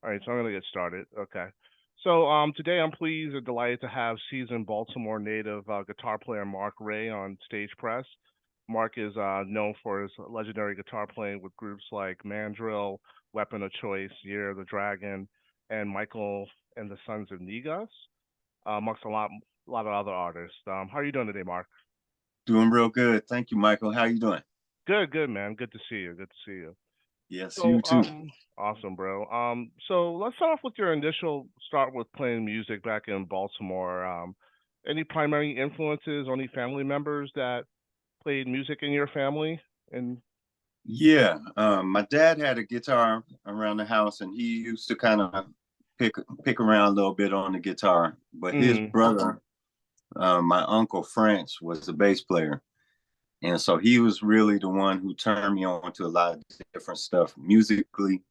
All right, so I'm gonna get started. Okay. So today I'm pleased and delighted to have seasoned Baltimore native guitar player Marc Rey on stage press. Mark is known for his legendary guitar playing with groups like Mandrill, Weapon of Choice, Year of the Dragon, and Michael and the Sons of Negus. Amongst a lot of other artists. How are you doing today, Mark? Doing real good. Thank you, Michael. How you doing? Good, good, man. Good to see you. Good to see you. Yes, So, you too. awesome, bro. So let's start off with your initial start with playing music back in Baltimore. Any primary influences, or any family members that played music in your family? And Yeah, my dad had a guitar around the house, and he used to kind of pick pick around a little bit on the guitar. But his mm, brother, my uncle French, was a bass player, and so he was really the one who turned me on to a lot of different stuff musically,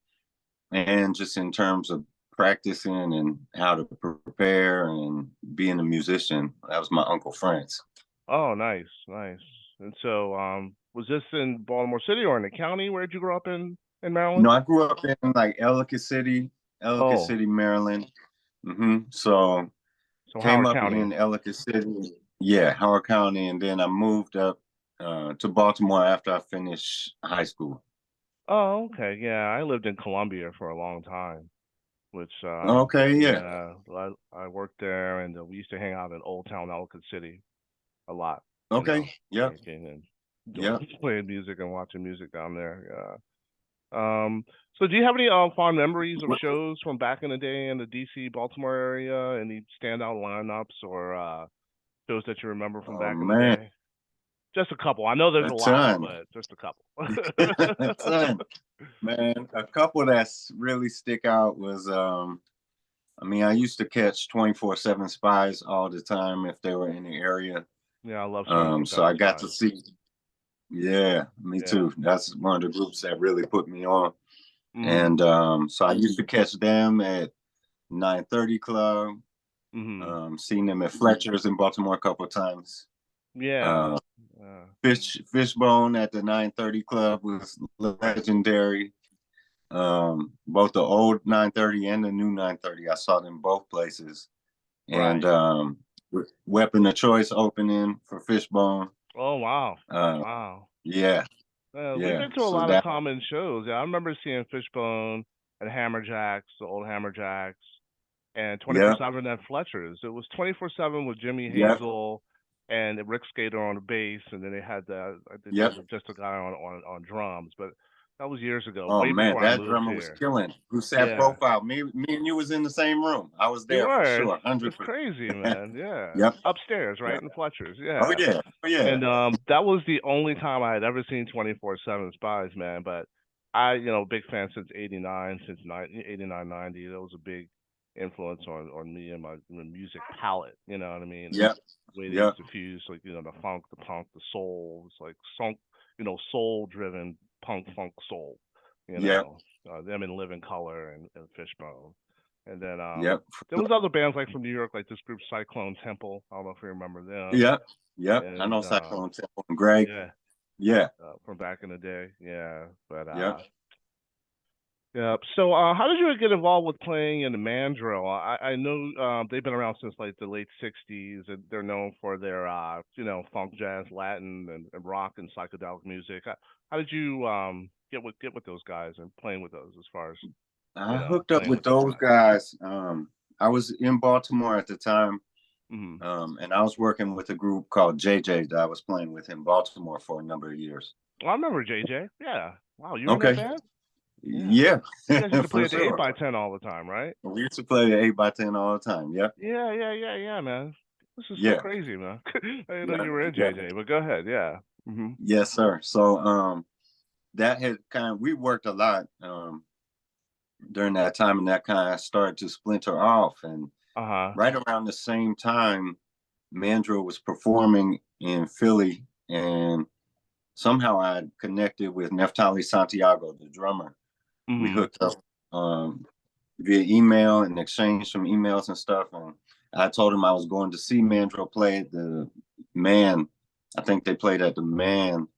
and just in terms of practicing and how to prepare and being a musician. That was my uncle French. oh, nice, nice. And so, was this in Baltimore City or in the county? Where did you grow up in Maryland? No, I grew up in like Ellicott Oh, City, Maryland. So so came Howard up County. in Ellicott City, yeah, Howard County, and then I moved up to Baltimore after I finished high school. Oh, okay. Yeah, I lived in Columbia for a long time. Which Okay, yeah, yeah, I worked there, and we used to hang out in Old Town Ellicott City a lot, you know, okay, yeah, drinking and doing yeah. playing music and watching music down there. Yeah. So do you have any fond memories of shows from back in the day in the DC Baltimore area? Any standout lineups or shows that you remember from Oh back in the man, day? Just a couple. I know there's a a lot, ton, but just a couple. a ton, man. A couple that's really stick out was I mean, I used to catch 24/7 spies all the time if they were in the area. Yeah, I love 24 So 7 I got to Spies. see. Yeah, me Yeah. too. That's one of the groups that really put me on. Mhm. And so I used to catch them at 9:30 Club. Mhm. Seen them at Fletcher's in Baltimore a couple of times. Yeah. Uh, Yeah. Fishbone at the 9:30 Club was legendary. Both the old 9:30 and the new 9:30. I saw them both places. And Right. Weapon of Choice opening for Fishbone. Oh wow. Uh, Wow. yeah, We've yeah. been to a So lot of that, common shows. Yeah, I remember seeing Fishbone and Hammerjacks, the old Hammerjacks, and yeah, 24/7 at Fletcher's. It was 24/7 with Jimmy yeah, Hazel and Rick Skater on the bass, and then they had the I think there yeah. was just a guy on drums. But that was years ago, Oh way man, before I that moved drummer was here. killing. Who sat Yeah, profile? Me and you was in the same room. I was you there for were. sure, hundred It's crazy, percent. man. Yeah, Yep, upstairs, right yep. in Fletcher's. Oh Yeah. yeah, oh yeah. And that was the only time I had ever seen 24/7 Spies, man. But big fan since '89, since 89, 90. That was a big influence on me and my music palette. You know what I mean? And Yep, the way they yep, used to fuse, like the funk, the punk, the soul. It's like soul driven punk, funk, soul. You yep, know, them in Living Color and Fishbone. And then yep, there was other bands like from New York, like this group Cyclone Temple. I don't know if you remember them. yep, yep. I And know Cyclone Temple and Greg. yeah, Yeah, from back in the day. Yeah, but yep. yeah. So how did you get involved with playing in the mandrill? I know they've been around since like the late '60s, and they're known for their funk, jazz, Latin, and rock and psychedelic music. How did you get with those guys and playing with those as far as I hooked up playing with with those those guys? guys. I was in Baltimore at the time, Hmm. and I was working with a group called JJ that I was playing with in Baltimore for a number of years. Well, I remember JJ. Yeah. Wow, you were in that Okay, band? Yeah. yeah, You guys used to play for at the eight sure. by ten all the time, right? We used to play 8x10 all the time. Yep, Yeah, yeah, yeah, yeah, man. This is so yeah, crazy, man. I didn't know yeah, you were in yeah. JJ, but go ahead. Yeah. Mhm. Yes, sir. So that had kind of we worked a lot during that time, and that kind of started to splinter off. And Uh huh. right around the same time, Mandrill was performing in Philly, and somehow I connected with Neftali Santiago, the drummer. We Mhm. hooked up via email and exchanged some emails and stuff. And I told him I was going to see Mandrill play at the Man. I think they played at the Man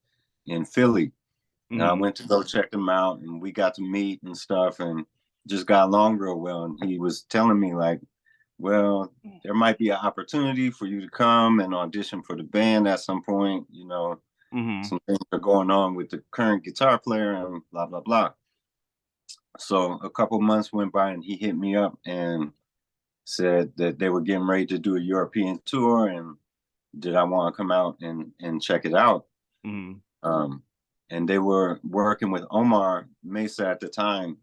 in Philly. And I Mhm. went to go check them out, and we got to meet and stuff. And just got along real well. And he was telling me like, well, there might be an opportunity for you to come and audition for the band at some point. You know, Mm-hmm. some things are going on with the current guitar player and blah, blah, blah. So a couple months went by and he hit me up and said that they were getting ready to do a European tour and did I want to come out and check it out? Mm-hmm. Um, and they were working with Omar Mesa at the time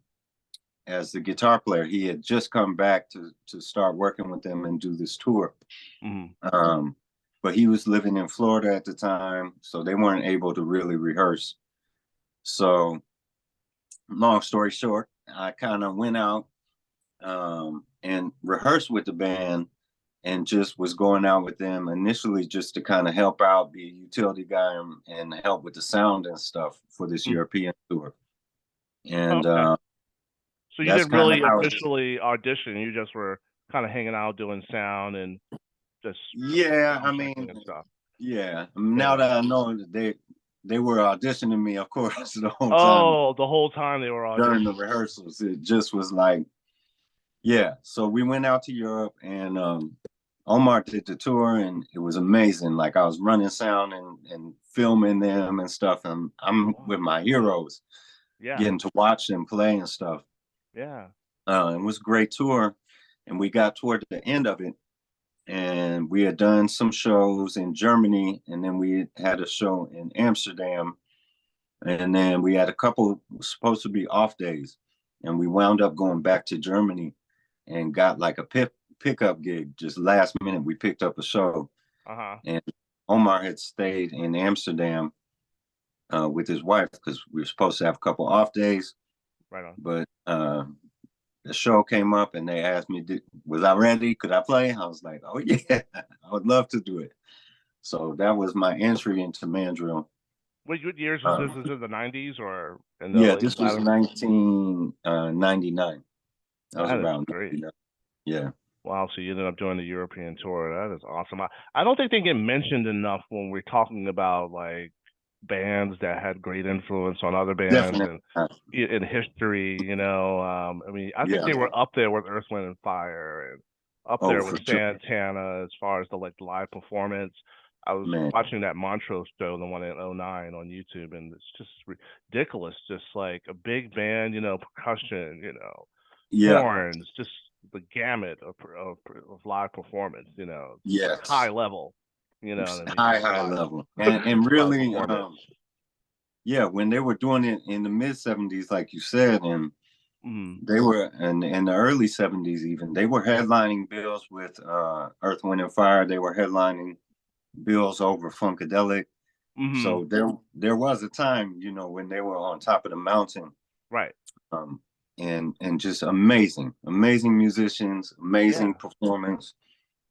as the guitar player. He had just come back to start working with them and do this tour. Mm-hmm. But he was living in Florida at the time, so they weren't able to really rehearse. So, long story short, I kind of went out and rehearsed with the band and just was going out with them initially just to kind of help out, be a utility guy and help with the sound and stuff for this Mm-hmm. European tour. And Okay. So you that's didn't kind of really how it. officially audition. You just were kind of hanging out doing sound and just Yeah, I sound checking mean, and stuff. yeah. Now Yeah. that I know that they were auditioning me, of course, the whole time Oh, the whole time they were during the auditioning. rehearsals, it just was like, yeah. So we went out to Europe and Omar did the tour and it was amazing. Like I was running sound and filming them and stuff. And I'm with Wow. my heroes, Yeah. getting to watch them play and stuff. Yeah. It was a great tour. And we got toward the end of it and we had done some shows in Germany, and then we had a show in Amsterdam, and then we had a couple supposed to be off days, and we wound up going back to Germany and got like a pickup gig. Just last minute, we picked up a show, Uh-huh. and Omar had stayed in Amsterdam with his wife because we were supposed to have a couple off days, Right on. but the show came up and they asked me, was I ready? Could I play? I was like, oh yeah, I would love to do it. So that was my entry into Mandrill. What years was this? Um, Is it the 90s or in the yeah, late this was latter? 1999. That was That is around great. 99. Yeah. Wow, so you ended up doing the European tour. That is awesome. I don't think they get mentioned enough when we're talking about like bands that had great influence on other bands Definitely. and in history, you know. I mean, I think Yeah. they were up there with Earth, Wind, and Fire and up Oh, there with for sure, Santana as far as the like live performance. I was man. watching that Montrose show, the one in '09 on YouTube, and it's just ridiculous. Just like a big band, you know, percussion, you know, Yeah. horns, just the gamut of live performance, you know, high Yes. level, you know what I mean? High Live, level. And live really, performance. yeah, when they were doing it in the mid 70s, like you said, and Mm, they were in the early 70s even, they were headlining bills with Earth, Wind, and Fire. They were headlining bills over Funkadelic. mm-hmm. So there was a time, you know, when they were on top of the mountain, Right. um, and just amazing musicians, amazing Yeah. performance.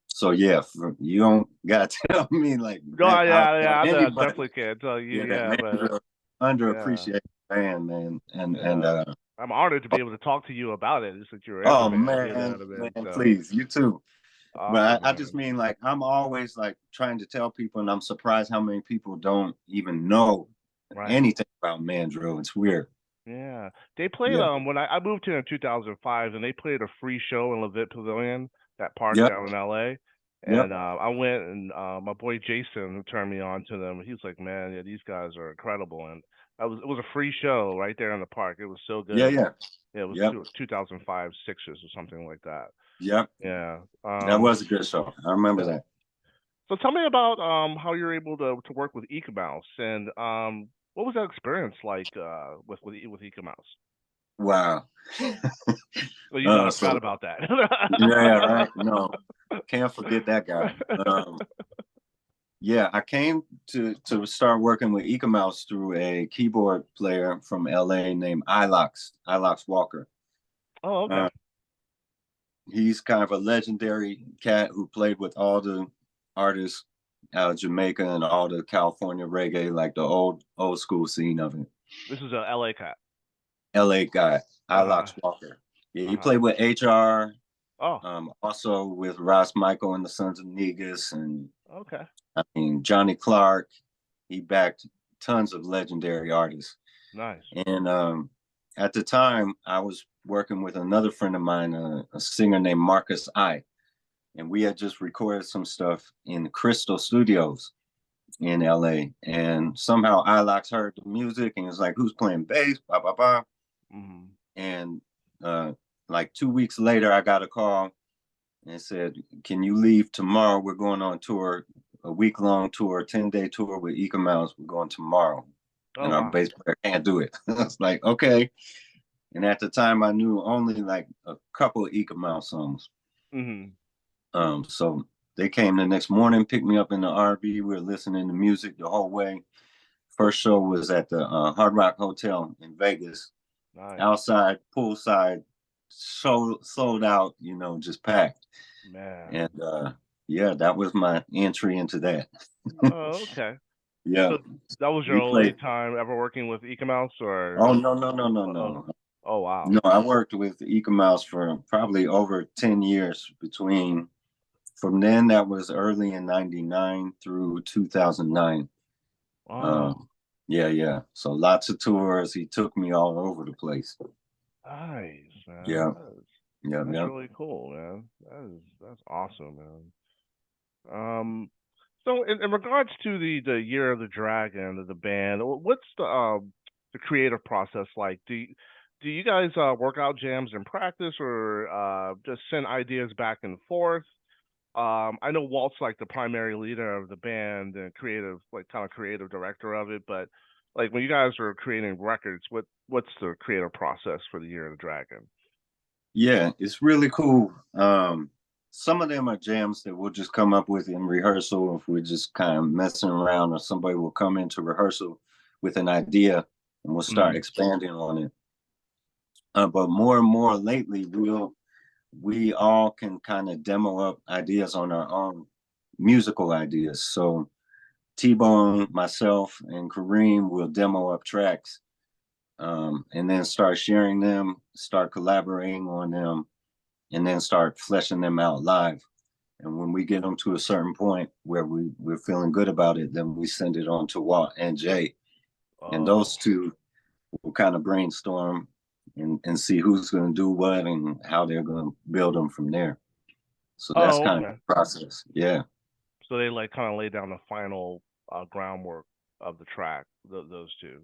So yeah, you don't gotta tell me like No, yeah, or yeah. I anybody, definitely can't tell you. yeah, Yeah, man, but yeah, underappreciated band, man, and yeah. I'm honored to be able to talk to you about it. Just that you're in the oh band, you know man, what I mean? man, So please, you too. awesome, But I man. just mean like I'm always like trying to tell people, and I'm surprised how many people don't even know Right. anything about Mandrill. It's weird. Yeah. They played Yeah. when I moved here in 2005, and they played a free show in Levitt Pavilion, that park Yep. down in LA. Yep. And I went, and my boy Jason turned me on to them. He's like, "Man, yeah, these guys are incredible." And it was a free show right there in the park. It was so Yeah. good. Yeah. Yeah, it was Yep. 2005 Sixers or something like that. Yep. Yeah. That was a good show. I remember Yeah. that. So tell me about how you're able to work with EEK A Mouse, and what was that experience like with EEK A Mouse? Wow. Well, you thought I forgot So about that. yeah, right. No, can't forget that guy. Yeah, I came to start working with EEK A Mouse through a keyboard player from LA named Ilox Walker. Oh, okay. Uh, he's kind of a legendary cat who played with all the artists out of Jamaica and all the California reggae, like the old school scene of it. This is a LA cat. LA guy, Uh-huh. Ilox Walker. Yeah, he Uh-huh. played with HR, Oh, also with Ross Michael and the Sons of Negus, and okay. I mean Johnny Clark. He backed tons of legendary artists. Nice. And at the time, I was working with another friend of mine, a singer named Marcus I, and we had just recorded some stuff in Crystal Studios in LA. And somehow Ilox heard the music and was like, "Who's playing bass?" Blah blah blah. Mm-hmm. And like 2 weeks later, I got a call and said, "Can you leave tomorrow? We're going on tour, a week-long tour, 10-day tour with EEK A Mouse. We're going tomorrow." Oh And our wow. bass player can't do it. I was like, okay. And at the time, I knew only like a couple of EEK A Mouse songs. Mm-hmm. So they came the next morning, picked me up in the RV. We were listening to music the whole way. First show was at the Hard Rock Hotel in Vegas. Nice. Outside, poolside, sold out, just packed. Man. And yeah, that was my entry into that. Oh, okay. Yeah, So that was your we only played. time ever working with EEK A Mouse, or Oh no, no, no, no, oh, no. oh wow. No, I worked with EEK A Mouse for probably over 10 years between from then that was early in 99 through 2009. Oh, Um, yeah, yeah. So lots of tours. He took me all over the place. nice, man. Yeah, yeah, That's yeah. really cool, man. That's awesome, man. So in regards to the Year of the Dragon, the band, what's the creative process like? Do you guys work out jams in practice, or just send ideas back and forth? I know Walt's like the primary leader of the band and creative, like kind of creative director of it, but like when you guys are creating records, what's the creative process for the Year of the Dragon? Yeah, it's really cool. Some of them are jams that we'll just come up with in rehearsal if we're just kind of messing around, or somebody will come into rehearsal with an idea and we'll start Mm. expanding on it. But more and more lately, we all can kind of demo up ideas on our own, musical ideas. So T-Bone, myself, and Kareem will demo up tracks, and then start sharing them, start collaborating on them, and then start fleshing them out live. And when we get them to a certain point where we're feeling good about it, then we send it on to Walt and Jay. And those Oh, two will kind of brainstorm and see who's going to do what and how they're going to build them from there. So that's oh, kind of okay. the process. Yeah. So they like kind of lay down the final groundwork of the track. Those two.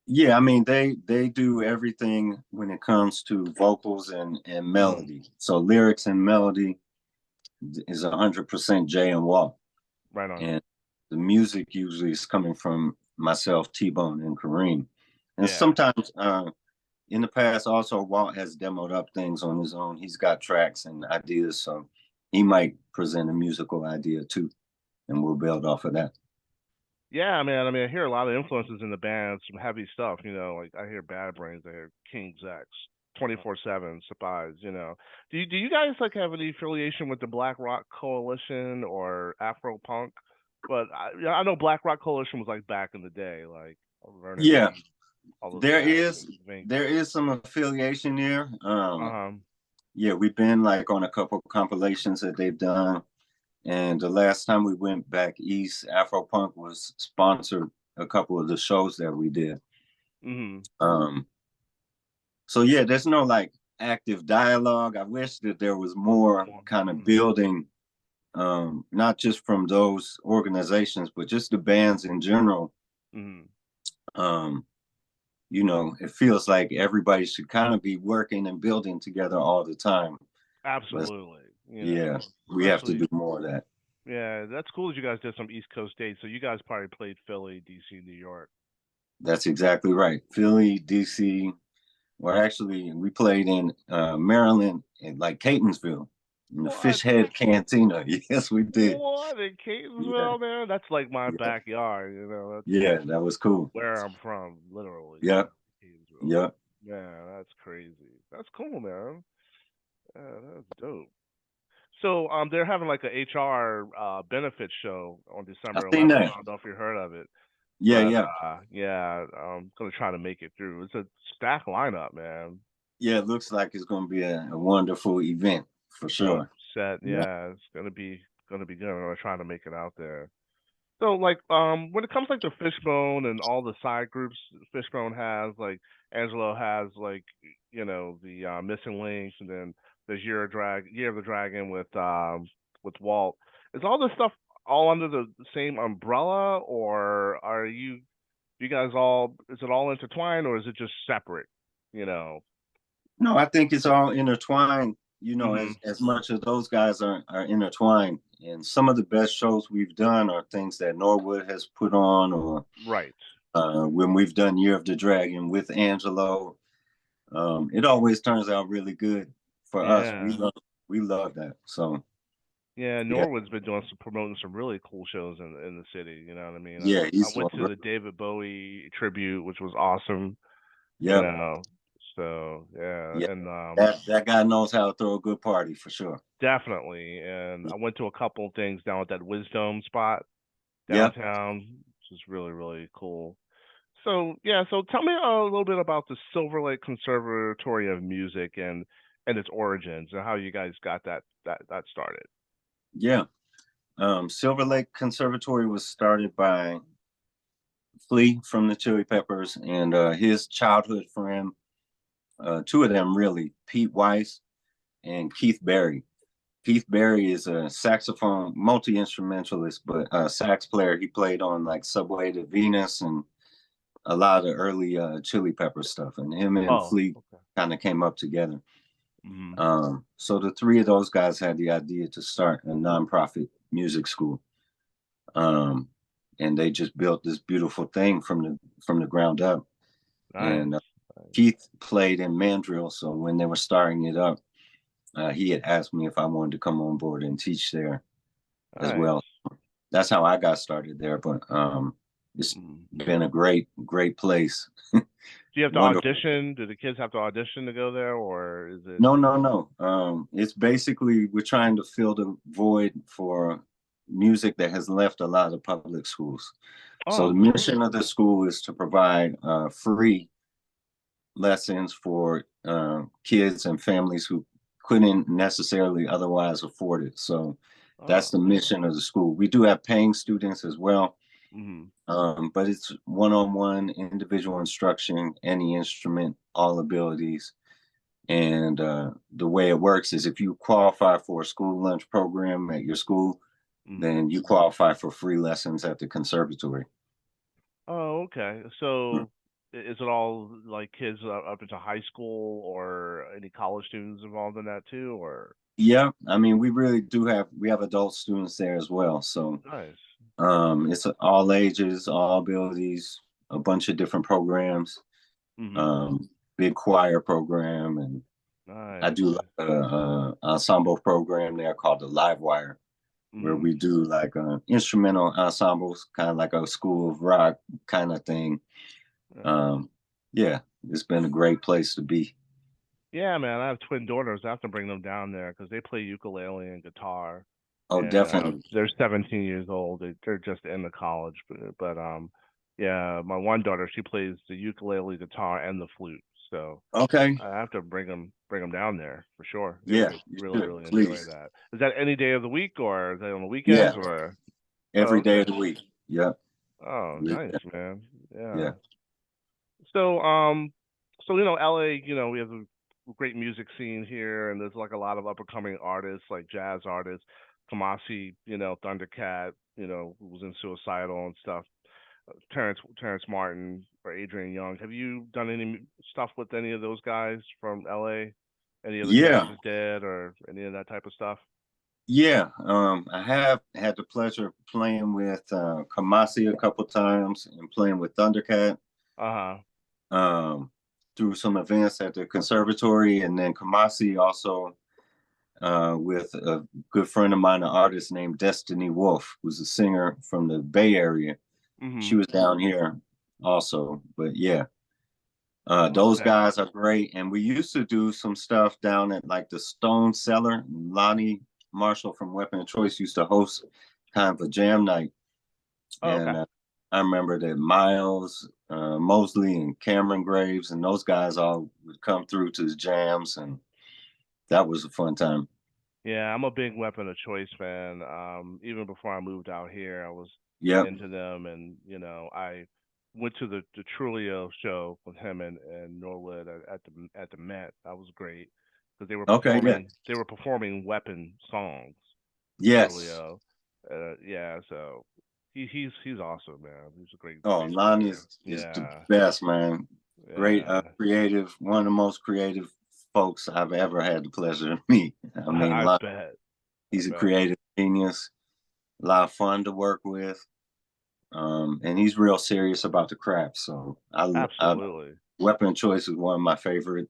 Yeah, I mean they do everything when it comes to vocals and Hmm. melody. So lyrics and melody is 100% Jay and Walt, Right on. and the music usually is coming from myself, T-Bone, and Kareem. And Yeah. sometimes in the past, also Walt has demoed up things on his own. He's got tracks and ideas, so he might present a musical idea too, and we'll build off of that. Yeah, man. I mean, I hear a lot of influences in the band, some heavy stuff. Like I hear Bad Brains, I hear King's X, 24/7, Spies. Do you guys like have any affiliation with the Black Rock Coalition or Afro Punk? But I know Black Rock Coalition was like back in the day, like Vernon Yeah, Reed, all those there guys. is there is some affiliation there. Uh-huh. Yeah, we've been like on a couple compilations that they've done. And the last time we went back east, Afropunk was sponsored a couple of the shows that we did. Mhm. Um, so yeah, there's no like active dialogue. I wish that there was more kind of Mhm. building, not just from those organizations, but just the bands in general. Mhm. Um, it feels like everybody should kind of be working and building together all the time. But Absolutely. yeah, we have to Especially do more of that. yeah, that's cool that you guys did some East Coast dates. So you guys probably played Philly, DC, New York. That's exactly right. Philly, DC. Well, actually, we played in Maryland, in like Catonsville, in the What? Fish Head Cantina. Yes, we did. What in Yeah, Catonsville, man? That's like my yeah, backyard. That's yeah. That was cool. where I'm from, literally. Yep, Catonsville. yep. Yeah, that's crazy. That's cool, man. Yeah, that's dope. So, they're having like a HR benefit show on I December seen 11th. that. I don't know if you heard of it, Yeah, but yeah, yeah, I'm gonna try to make it through. It's a stacked lineup, man. yeah. It looks like it's going to be a wonderful event for Dope sure. set. Yeah, Yeah, it's gonna be good. I'm gonna try to make it out there. So like when it comes like to Fishbone and all the side groups Fishbone has, like Angelo has like the Missing Links, and then there's Year of the Dragon with Walt. Is all this stuff all under the same umbrella, or you guys all, is it all intertwined, or is it just separate? You know. No, I think it's all intertwined, Mhm. as much as those guys are intertwined. And some of the best shows we've done are things that Norwood has put on, or Right. when we've done Year of the Dragon with Angelo. It always turns out really good for us. Yeah. We love that. So Yeah, yeah, Norwood's been doing some promoting some really cool shows in the city. You know what I mean? yeah, I he's went doing to great. the David Bowie tribute, which was awesome. You Yep, know, so yeah, yeah. and That guy knows how to throw a good party for sure. definitely. And I went to a couple of things down at that Wisdom spot Yep. downtown, which is really cool. So yeah, so tell me a little bit about the Silver Lake Conservatory of Music and its origins and how you guys got that started. Yeah. Silver Lake Conservatory was started by Flea from the Chili Peppers and his childhood friend, two of them really, Pete Weiss and Keith Berry. Keith Berry is a saxophone multi-instrumentalist, but a sax player. He played on like Subway to Venus and a lot of early Chili Pepper stuff. And him and Oh, Flea okay. kind of came up together. Hmm. So the three of those guys had the idea to start a nonprofit music school. Um, and they just built this beautiful thing from the ground up. Nice. And Nice. Keith played in Mandrill, so when they were starting it up, he had asked me if I wanted to come on board and teach there as Nice. well. That's how I got started there. But it's Mm. been a great place. Do you have to Wonderful. audition? Do the kids have to audition to go there, or is it? No. It's basically we're trying to fill the void for music that has left a lot of public schools. So Oh, the cool. mission of the school is to provide free lessons for kids and families who couldn't necessarily otherwise afford it. So that's Oh, the mission of the school. We do have paying students as well, mm-hmm. but it's one-on-one individual instruction, any instrument, all abilities. And the way it works is if you qualify for a school lunch program at your school, Mm-hmm. then you qualify for free lessons at the conservatory. Oh, okay. So, is it all like kids up into high school, or any college students involved in that too, or? Yeah, I mean, we have adult students there as well. So Nice. it's all ages, all abilities, a bunch of different programs, Mm-hmm. um, big choir program, and I Nice. do like a ensemble program there called the Live Wire, where Mm-hmm. we do like instrumental ensembles, kind of like a school of rock kind of thing. Nice. Um, yeah, it's been a great place to be. Yeah, man. I have twin daughters. I have to bring them down there because they play ukulele and guitar, Oh, and definitely. they're 17 years old. They're just in the college, but yeah, my one daughter, she plays the ukulele, guitar, and the flute. So Okay. I have to bring them down there for sure. They Yeah, would you should, really enjoy please. that. Is that any day of the week, or is that on the weekends, Yeah, or? Oh, every day okay. of the week. Yep. Oh, Yeah. nice, man. Yeah. Yeah. So, LA, we have a great music scene here, and there's like a lot of up and coming artists, like jazz artists, Kamasi, Thundercat, who was in Suicidal and stuff. Terrence Martin or Adrian Young. Have you done any stuff with any of those guys from LA? Any of the Jazz Yeah. is Dead or any of that type of stuff? Yeah. I have had the pleasure of playing with Kamasi a couple times and playing with Thundercat Uh-huh. um, through some events at the conservatory. And then Kamasi also with a good friend of mine, an artist named Destiny Wolf, who's a singer from the Bay Area. She Mhm. was down here also. But yeah, those Okay. guys are great. And we used to do some stuff down at like the Stone Cellar. Lonnie Marshall from Weapon of Choice used to host kind of a jam night. Oh, And okay. I remember that Miles Mosley and Cameron Graves and those guys all would come through to the jams. And that was a fun time. Yeah, I'm a big Weapon of Choice fan. Even before I moved out here, I was Yep. into them, and I went to the Trulio show with him and Norwood at the Met. That was great because Okay. Yeah. they were performing Weapon songs with Yes. Trulio. Yeah, so he's awesome, man. He's a great Oh, bass Lonnie player. is the Yeah, best, man. Great, yeah. creative, one of the most creative folks I've ever had the pleasure to meet. I mean, I Lonnie, bet. I he's a bet. creative genius, a lot of fun to work with. And he's real serious about the craft. So I Absolutely. Weapon Choice is one of my favorite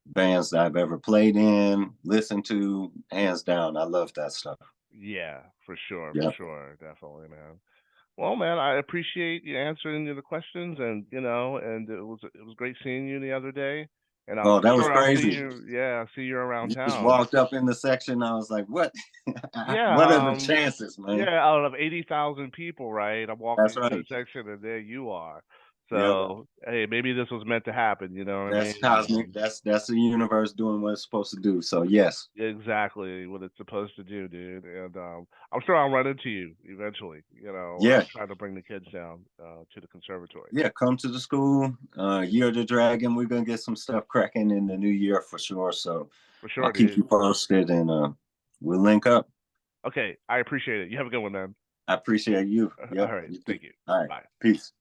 bands that I've ever played in, listened to, hands down. I love that stuff. Yeah, for Yeah. sure, definitely, man. Well, man, I appreciate you answering the questions, and and it was great seeing you the other day, and Oh, for that was sure I'll see crazy. you. Yeah, I'll see you around You just town. walked up in the section. I was like, what? What are Yeah, the chances, man? yeah, out of 80,000 people, right? I'm walking That's into the right. section, and there you are. Yep. So, hey, maybe this was meant to happen. You know what I That's mean? cosmic. That's the universe doing what it's supposed to do. So yes. Exactly what it's supposed to do, dude. And I'm sure I'll run into you eventually. Yeah. Trying to bring the kids down to the conservatory. Yeah. Come to the school. Year of the Dragon. We're gonna get some stuff cracking in the new year for sure. So For I'll sure, keep dude. you posted and we'll link up. Okay, I appreciate it. You have a good one, man. I appreciate you. All Yep. right, You too. thank you. All right. Bye. Peace.